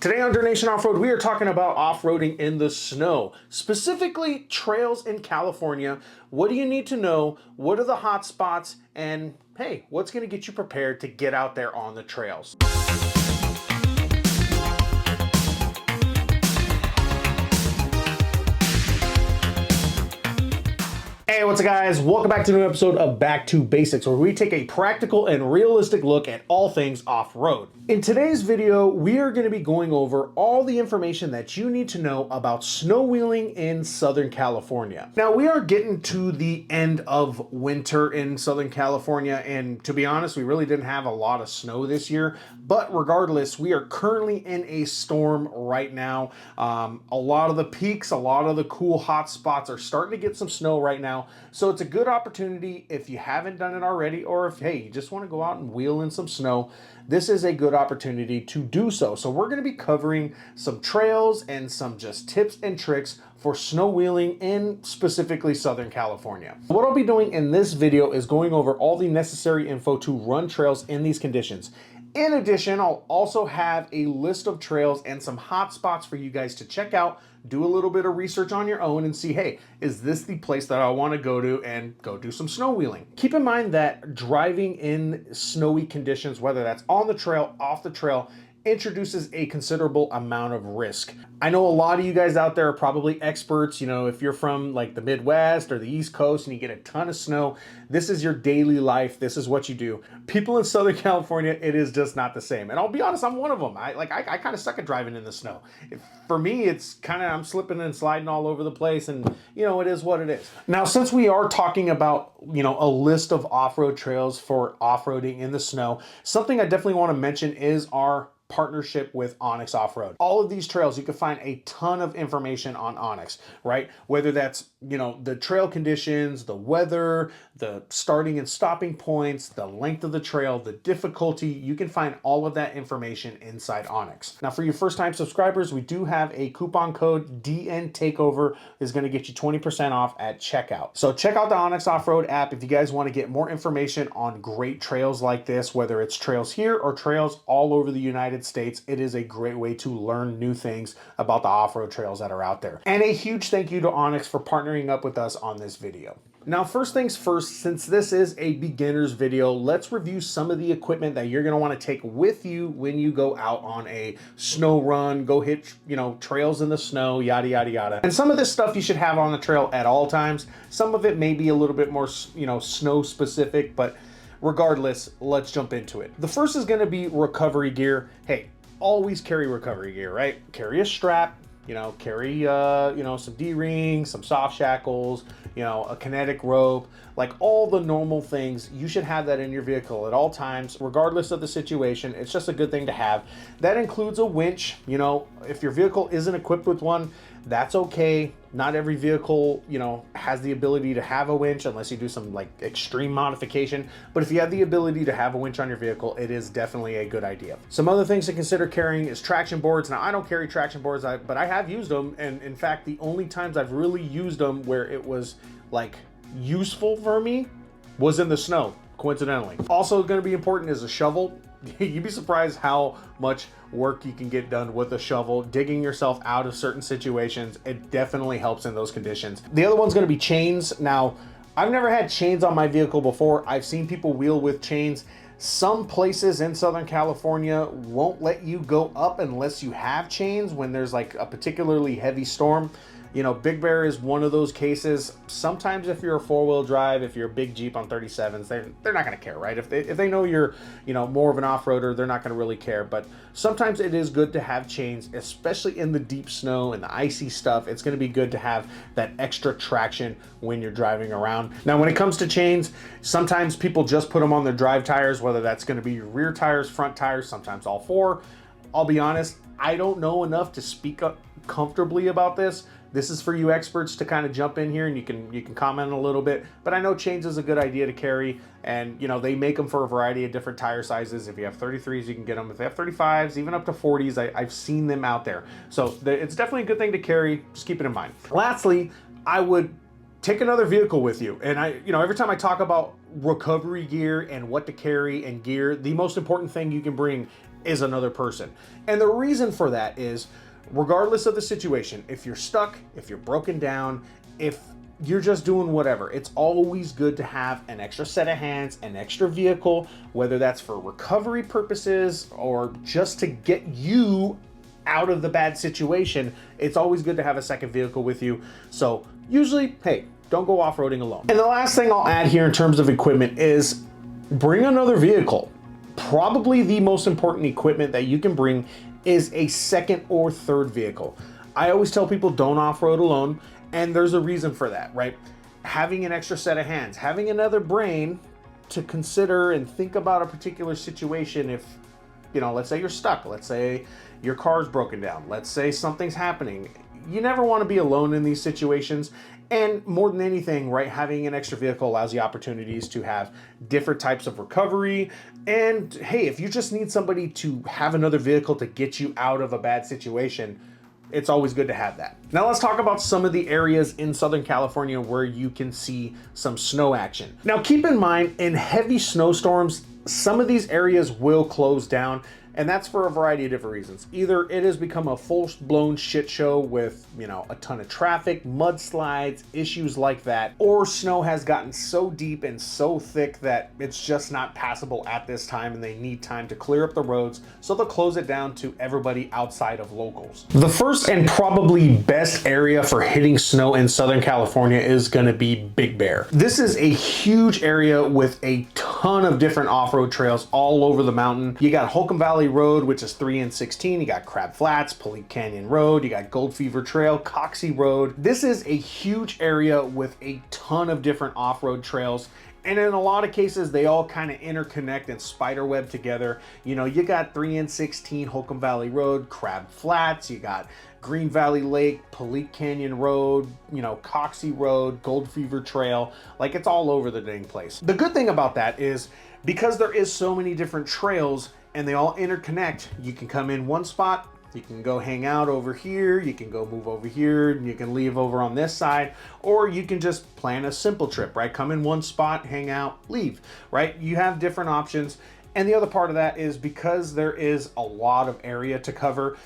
Today on Dirtnation Offroad, we are talking about off-roading in the snow, specifically trails in California. What do you need to know? What are the hot spots? And hey, what's going to get you prepared to get out there on the trails? Hey, what's up guys? Welcome back to a new episode of Back to Basics, where we take a practical and realistic look at all things off-road. In today's video, we are going to be going over all the information that you need to know about snow wheeling in Southern California. Now, we are getting to the end of winter in Southern California, and to be honest, we really didn't have a lot of snow this year, but regardless, we are currently in a storm right now. A lot of the peaks, a lot of the cool hot spots are starting to get some snow right now. So it's a good opportunity if you haven't done it already, or if, hey, you just want to go out and wheel in some snow, this is a good opportunity to do so. So we're going to be covering some trails and some just tips and tricks for snow wheeling in specifically Southern California. What I'll be doing in this video is going over all the necessary info to run trails in these conditions. In addition, I'll also have a list of trails and some hot spots for you guys to check out, do a little bit of research on your own and see, hey, is this the place that I want to go to and go do some snow wheeling? Keep in mind that driving in snowy conditions, whether that's on the trail, off the trail, introduces a considerable amount of risk. I know a lot of you guys out there are probably experts. You know, if you're from like the Midwest or the East Coast and you get a ton of snow, this is your daily life. This is what you do. People in Southern California, it is just not the same. And I'll be honest, I'm one of them. I kind of suck at driving in the snow. For me, it's kind of, I'm slipping and sliding all over the place, and you know, it is what it is. Now, since we are talking about, you know, a list of off-road trails for off-roading in the snow, something I definitely want to mention is our partnership with Onx Offroad. All of these trails, you can find a ton of information on Onx, right? Whether that's, you know, the trail conditions, the weather, the starting and stopping points, the length of the trail, the difficulty, you can find all of that information inside Onx. Now, for your first-time subscribers, we do have a coupon code DN Takeover is going to get you 20% off at checkout. So check out the Onx Offroad app if you guys want to get more information on great trails like this, whether it's trails here or trails all over the United States. It is a great way to learn new things about the off-road trails that are out there. And a huge thank you to Onx for partnering up with us on this video. Now, first things first, since this is a beginner's video, let's review some of the equipment that you're going to want to take with you when you go out on a snow run, go hit, you know, trails in the snow, yada, yada, yada. And some of this stuff you should have on the trail at all times. Some of it may be a little bit more, you know, snow specific, but regardless, let's jump into it. The first is going to be recovery gear. Hey, always carry recovery gear, right? Carry a strap, you know, carry, you know, some D-rings, some soft shackles, you know, a kinetic rope, like all the normal things. You should have that in your vehicle at all times, regardless of the situation. It's just a good thing to have. That includes a winch. You know, if your vehicle isn't equipped with one, that's okay. Not every vehicle, you know, has the ability to have a winch unless you do some like extreme modification. But if you have the ability to have a winch on your vehicle, it is definitely a good idea. Some other things to consider carrying is traction boards. Now, I don't carry traction boards, but I have used them. And in fact, the only times I've really used them where it was like useful for me was in the snow, coincidentally. Also going to be important is a shovel. You'd be surprised how much work you can get done with a shovel, digging yourself out of certain situations. It definitely helps in those conditions. The other one's going to be chains. Now, I've never had chains on my vehicle before. I've seen people wheel with chains. Some places in Southern California won't let you go up unless you have chains when there's like a particularly heavy storm. You know, Big Bear is one of those cases. Sometimes if you're a four-wheel drive, if you're a big Jeep on 37s, they're not going to care, right? If they know you're, you know, more of an off-roader, they're not going to really care. But sometimes it is good to have chains, especially in the deep snow and the icy stuff. It's going to be good to have that extra traction when you're driving around. Now, when it comes to chains, sometimes people just put them on their drive tires, whether that's going to be your rear tires, front tires, sometimes all four. I'll be honest, I don't know enough to speak up comfortably about this. This is for you experts to kind of jump in here and you can comment a little bit, but I know chains is a good idea to carry, and you know, they make them for a variety of different tire sizes. If you have 33s, you can get them. If they have 35s, even up to 40s, I've seen them out there. So it's definitely a good thing to carry. Just keep it in mind. Lastly, I would take another vehicle with you. And every time I talk about recovery gear and what to carry and gear, the most important thing you can bring is another person. And the reason for that is, regardless of the situation, if you're stuck, if you're broken down, if you're just doing whatever, it's always good to have an extra set of hands, an extra vehicle, whether that's for recovery purposes or just to get you out of the bad situation. It's always good to have a second vehicle with you. So usually, hey, don't go off-roading alone. And the last thing I'll add here in terms of equipment is bring another vehicle. Probably the most important equipment that you can bring is a second or third vehicle. I always tell people don't off-road alone, and there's a reason for that, right? Having an extra set of hands, having another brain to consider and think about a particular situation. If, you know, let's say you're stuck, let's say your car's broken down, let's say something's happening. You never want to be alone in these situations. And more than anything, right, having an extra vehicle allows you opportunities to have different types of recovery. And hey, if you just need somebody to have another vehicle to get you out of a bad situation, it's always good to have that. Now let's talk about some of the areas in Southern California where you can see some snow action. Now keep in mind, in heavy snowstorms, some of these areas will close down, and that's for a variety of different reasons. Either it has become a full-blown shit show with, you know, a ton of traffic, mudslides, issues like that, or snow has gotten so deep and so thick that it's just not passable at this time and they need time to clear up the roads, so they'll close it down to everybody outside of locals. The first and probably best area for hitting snow in Southern California is gonna be Big Bear. This is a huge area with a ton of different off-road trails all over the mountain. You got Holcomb Valley Road, which is 3 and 16. You got Crab Flats, Police Canyon Road. You got Gold Fever Trail, Coxey Road. This is a huge area with a ton of different off-road trails. And in a lot of cases, they all kind of interconnect and spiderweb together. You know, you got 3 and 16 Holcomb Valley Road, Crab Flats. You got Green Valley Lake, Police Canyon Road, you know, Coxey Road, Gold Fever Trail. Like, it's all over the dang place. The good thing about that is because there is so many different trails and they all interconnect, you can come in one spot, you can go hang out over here, you can go move over here, and you can leave over on this side, or you can just plan a simple trip, right? Come in one spot, hang out, leave, right? You have different options. And the other part of that is because there is a lot of area to cover.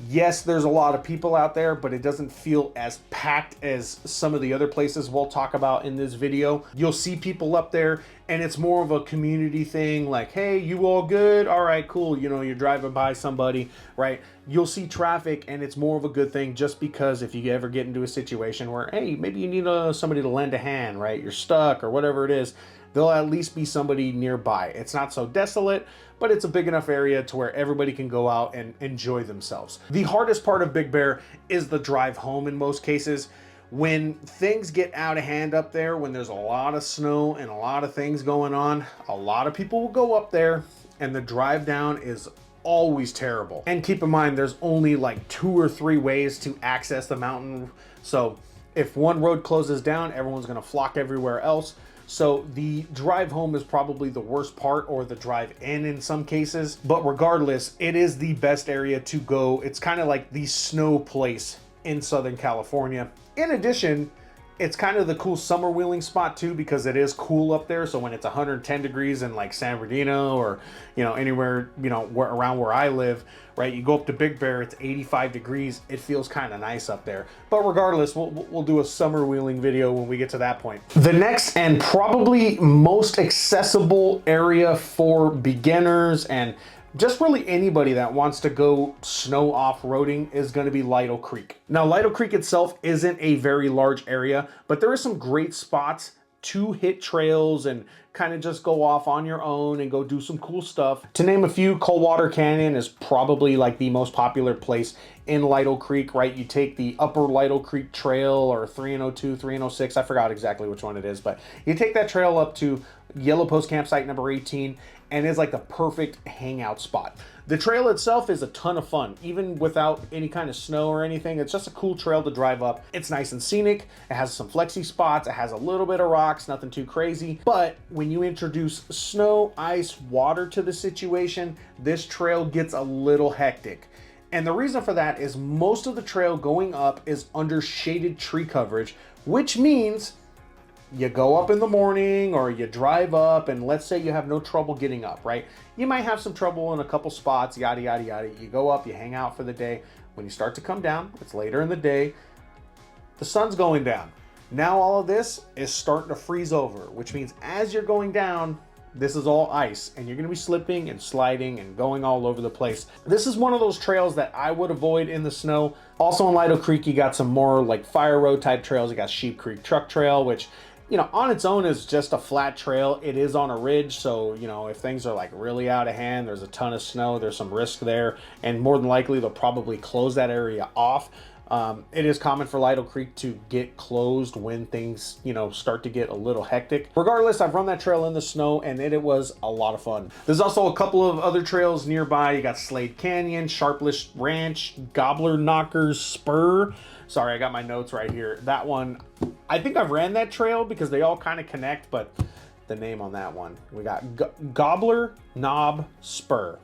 Yes, there's a lot of people out there, but it doesn't feel as packed as some of the other places we'll talk about in this video. You'll see people up there and it's more of a community thing, like, hey, you all good? All right, cool. You know, you're driving by somebody, right? You'll see traffic and it's more of a good thing, just because if you ever get into a situation where, hey, maybe you need somebody to lend a hand, right? You're stuck or whatever it is, there'll at least be somebody nearby. It's not so desolate, but it's a big enough area to where everybody can go out and enjoy themselves. The hardest part of Big Bear is the drive home in most cases. When things get out of hand up there, when there's a lot of snow and a lot of things going on, a lot of people will go up there and the drive down is always terrible. And keep in mind, there's only like 2 or 3 ways to access the mountain. So if one road closes down, everyone's gonna flock everywhere else. So the drive home is probably the worst part, or the drive in some cases. But regardless, it is the best area to go. It's kind of like the snow place in Southern California. In addition, it's kind of the cool summer wheeling spot too, because it is cool up there. So when it's 110 degrees in like San Bernardino or, you know, anywhere, you know, around where I live, right? You go up to Big Bear, it's 85 degrees. It feels kind of nice up there. But regardless, we'll do a summer wheeling video when we get to that point. The next and probably most accessible area for beginners and just really anybody that wants to go snow off-roading is going to be Lytle Creek. Now, Lytle Creek itself isn't a very large area, but there are some great spots to hit trails and kind of just go off on your own and go do some cool stuff. To name a few, Coldwater Canyon is probably like the most popular place in Lytle Creek, right? You take the upper Lytle Creek Trail, or 302, 306, I forgot exactly which one it is, but you take that trail up to Yellow Post Campsite number 18, and it's like the perfect hangout spot. The trail itself is a ton of fun, even without any kind of snow or anything. It's just a cool trail to drive up. It's nice and scenic. It has some flexi spots. It has a little bit of rocks, nothing too crazy. But when you introduce snow, ice, water to the situation, this trail gets a little hectic. And the reason for that is most of the trail going up is under shaded tree coverage, which means you go up in the morning or you drive up, and let's say you have no trouble getting up, right? You might have some trouble in a couple spots, yada, yada, yada. You go up, you hang out for the day. When you start to come down, it's later in the day, the sun's going down. Now all of this is starting to freeze over, which means as you're going down, this is all ice and you're gonna be slipping and sliding and going all over the place. This is one of those trails that I would avoid in the snow. Also in Lytle Creek, you got some more like fire road type trails. You got Sheep Creek Truck Trail, which, you know, on its own is just a flat trail. It is on a ridge, so, you know, if things are like really out of hand, there's a ton of snow, there's some risk there, and more than likely they'll probably close that area off. It is common for Lytle Creek to get closed when things, you know, start to get a little hectic. Regardless, I've run that trail in the snow and it was a lot of fun. There's also a couple of other trails nearby. You got Slade Canyon, Sharplish Ranch, Gobbler Knockers Spur. Sorry, I got my notes right here. That one, I think I've ran that trail because they all kind of connect, but the name on that one, we got Gobbler Knob Spur.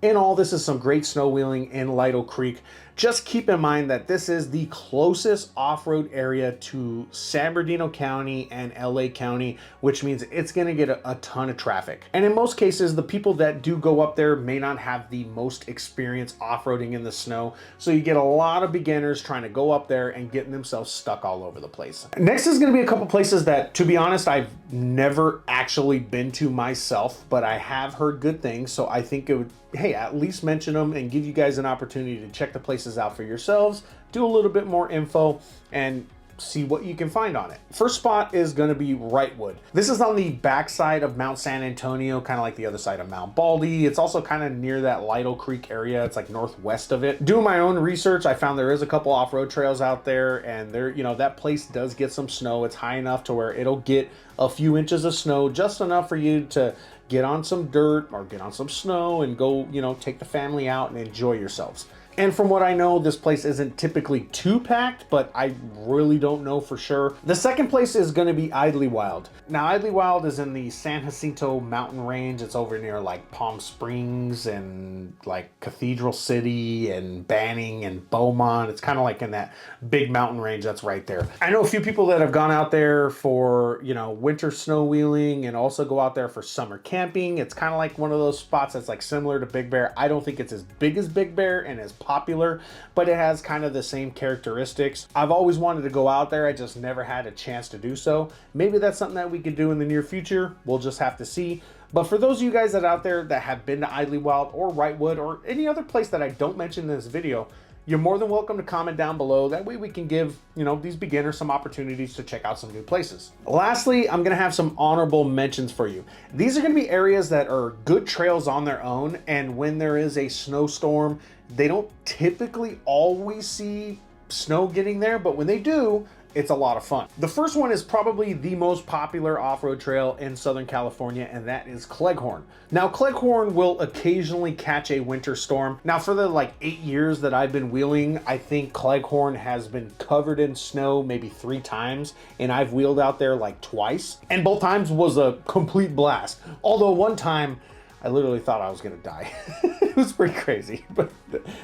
In all, this is some great snow wheeling in Lytle Creek. Just keep in mind that this is the closest off-road area to San Bernardino County and LA County, which means it's gonna get a ton of traffic. And in most cases, the people that do go up there may not have the most experience off-roading in the snow. So you get a lot of beginners trying to go up there and getting themselves stuck all over the place. Next is gonna be a couple places that, to be honest, I've never actually been to myself, but I have heard good things. So I think it would, hey, at least mention them and give you guys an opportunity to check the places out for yourselves, do a little bit more info, and see what you can find on it. First spot is going to be Wrightwood. This is on the backside of Mount San Antonio, kind of like the other side of Mount Baldy. It's also kind of near that Lytle Creek area. It's like northwest of it. Doing my own research, I found there is a couple off-road trails out there, and there, you know, that place does get some snow. It's high enough to where it'll get a few inches of snow, just enough for you to get on some dirt or get on some snow and go, you know, take the family out and enjoy yourselves. And from what I know, this place isn't typically too packed, but I really don't know for sure. The second place is going to be Idyllwild. Now, Idyllwild is in the San Jacinto mountain range. It's over near like Palm Springs and like Cathedral City and Banning and Beaumont. It's kind of like in that big mountain range that's right there. I know a few people that have gone out there for, you know, winter snow wheeling and also go out there for summer camping. It's kind of like one of those spots that's like similar to Big Bear. I don't think it's as big as Big Bear and as popular, but it has kind of the same characteristics. I've always wanted to go out there. I just never had a chance to do so. Maybe that's something that we could do in the near future. We'll just have to see. But for those of you guys that out there that have been to Idyllwild or Wrightwood or any other place that I don't mention in this video, you're more than welcome to comment down below. That way we can give, you know, these beginners some opportunities to check out some new places. Lastly, I'm gonna have some honorable mentions for you. These are gonna be areas that are good trails on their own, and when there is a snowstorm, they don't typically always see snow getting there, but when they do, it's a lot of fun. The first one is probably the most popular off-road trail in Southern California, and that is Cleghorn. Now, Cleghorn will occasionally catch a winter storm. Now, for the like 8 years that I've been wheeling, I think Cleghorn has been covered in snow maybe 3 times, and I've wheeled out there like twice, and both times was a complete blast. Although one time, I literally thought I was gonna die. It was pretty crazy, but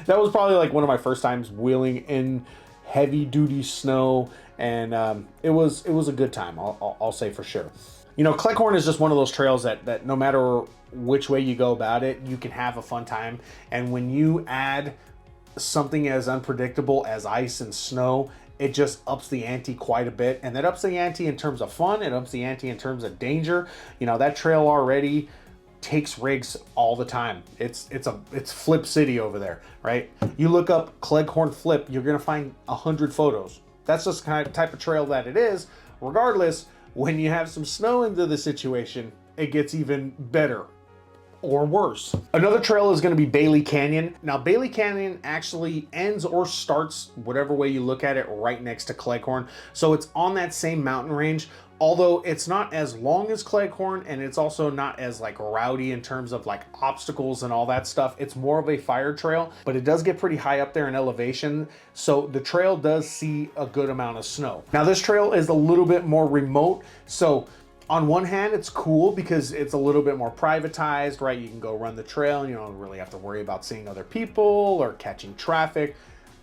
that was probably like one of my first times wheeling in heavy duty snow, and it was a good time, I'll say for sure. You know, Cleghorn is just one of those trails that no matter which way you go about it, you can have a fun time. And when you add something as unpredictable as ice and snow, it just ups the ante quite a bit. And that ups the ante in terms of fun, it ups the ante in terms of danger. You know, that trail already takes rigs all the time. It's Flip City over there, right? You look up Cleghorn Flip, you're gonna find 100 photos. That's just kind of type of trail that it is. Regardless, when you have some snow into the situation, it gets even better or worse. Another trail is going to be Bailey Canyon. Now, Bailey Canyon actually ends or starts, whatever way you look at it, right next to Cleghorn. So it's on that same mountain range, although it's not as long as Cleghorn, and it's also not as like rowdy in terms of like obstacles and all that stuff. It's more of a fire trail, but it does get pretty high up there in elevation. So the trail does see a good amount of snow. Now, this trail is a little bit more remote. So on one hand, it's cool because it's a little bit more privatized, right? You can go run the trail and you don't really have to worry about seeing other people or catching traffic.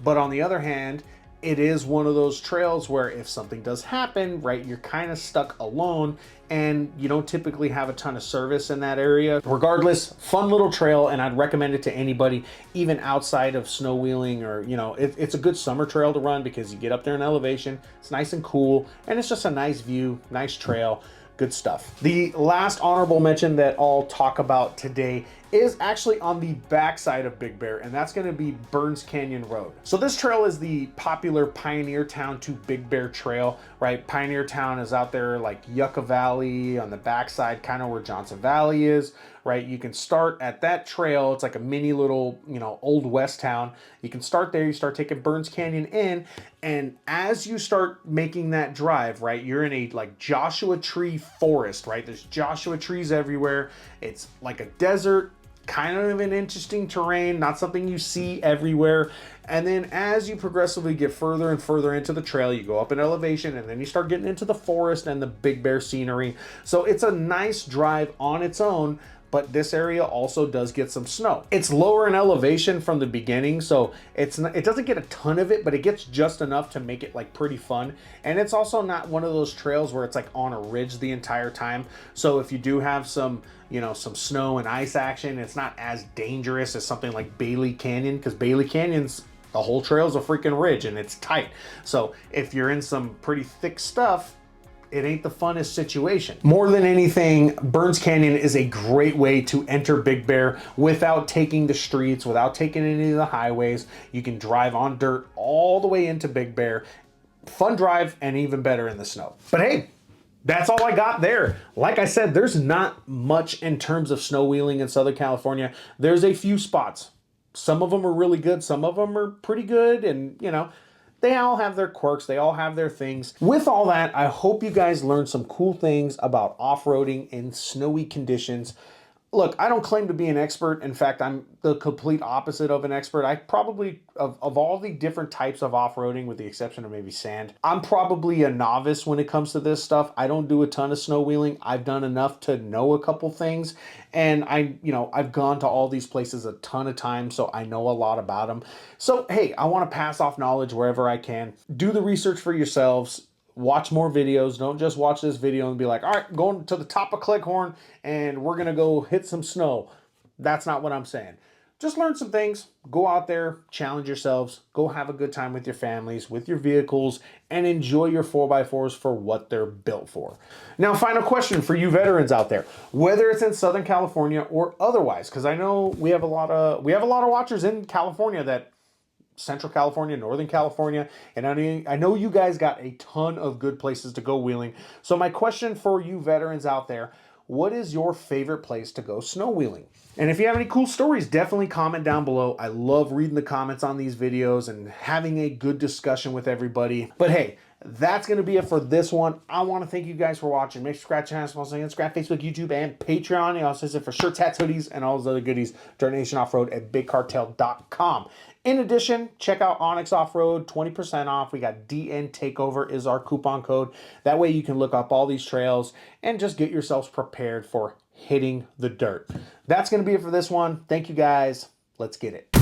But on the other hand, it is one of those trails where if something does happen, right, you're kind of stuck alone and you don't typically have a ton of service in that area. Regardless, fun little trail, and I'd recommend it to anybody, even outside of snow wheeling, or, you know, it's a good summer trail to run because you get up there in elevation, it's nice and cool, and it's just a nice view, nice trail. Good stuff. The last honorable mention that I'll talk about today is actually on the backside of Big Bear, and that's going to be Burns Canyon Road. So this trail is the popular Pioneer Town to Big Bear trail, right? Pioneer Town is out there like Yucca Valley on the backside, kind of where Johnson Valley is, right? You can start at that trail. It's like a mini little, you know, old West town. You can start there, you start taking Burns Canyon in, and as you start making that drive, right, you're in a like Joshua tree forest, right? There's Joshua trees everywhere. It's like a desert, kind of an interesting terrain, not something you see everywhere. And then as you progressively get further and further into the trail, you go up in elevation, and then you start getting into the forest and the Big Bear scenery. So it's a nice drive on its own, but this area also does get some snow. It's lower in elevation from the beginning, so it doesn't get a ton of it, but it gets just enough to make it like pretty fun. And it's also not one of those trails where it's like on a ridge the entire time. So if you do have some, you know, some snow and ice action, it's not as dangerous as something like Bailey Canyon, because Bailey Canyon's, the whole trail's a freaking ridge and it's tight. So if you're in some pretty thick stuff, it ain't the funnest situation. More than anything, Burns Canyon is a great way to enter Big Bear without taking the streets, without taking any of the highways. You can drive on dirt all the way into Big Bear. Fun drive, and even better in the snow. But hey, that's all I got there. Like I said, there's not much in terms of snow wheeling in Southern California. There's a few spots. Some of them are really good, some of them are pretty good, and you know, they all have their quirks, they all have their things. With all that, I hope you guys learned some cool things about off-roading in snowy conditions. Look, I don't claim to be an expert. In fact, I'm the complete opposite of an expert. I probably, of all the different types of off-roading, with the exception of maybe sand, I'm probably a novice when it comes to this stuff. I don't do a ton of snow wheeling. I've done enough to know a couple things. And I've gone to all these places a ton of times, so I know a lot about them. So, hey, I want to pass off knowledge wherever I can. Do the research for yourselves. Watch more videos. Don't just watch this video and be like, all right, going to the top of Clickhorn and we're going to go hit some snow. That's not what I'm saying. Just learn some things. Go out there, challenge yourselves, go have a good time with your families, with your vehicles, and enjoy your 4x4s for what they're built for. Now, final question for you veterans out there, whether it's in Southern California or otherwise, because I know we have a lot of watchers in California, that Central California, Northern California, and I know you guys got a ton of good places to go wheeling. So my question for you veterans out there, what is your favorite place to go snow wheeling? And if you have any cool stories, definitely comment down below. I love reading the comments on these videos and having a good discussion with everybody. But hey, that's going to be it for this one. I want to thank you guys for watching. Make sure to subscribe to the channel, Instagram, Facebook, YouTube, and Patreon. You also use it for shirts, hats, hoodies, and all those other goodies. Dirtnation Offroad at BigCartel.com. In addition, check out Onx Offroad, 20% off. We got DN Takeover is our coupon code. That way you can look up all these trails and just get yourselves prepared for hitting the dirt. That's going to be it for this one. Thank you guys. Let's get it.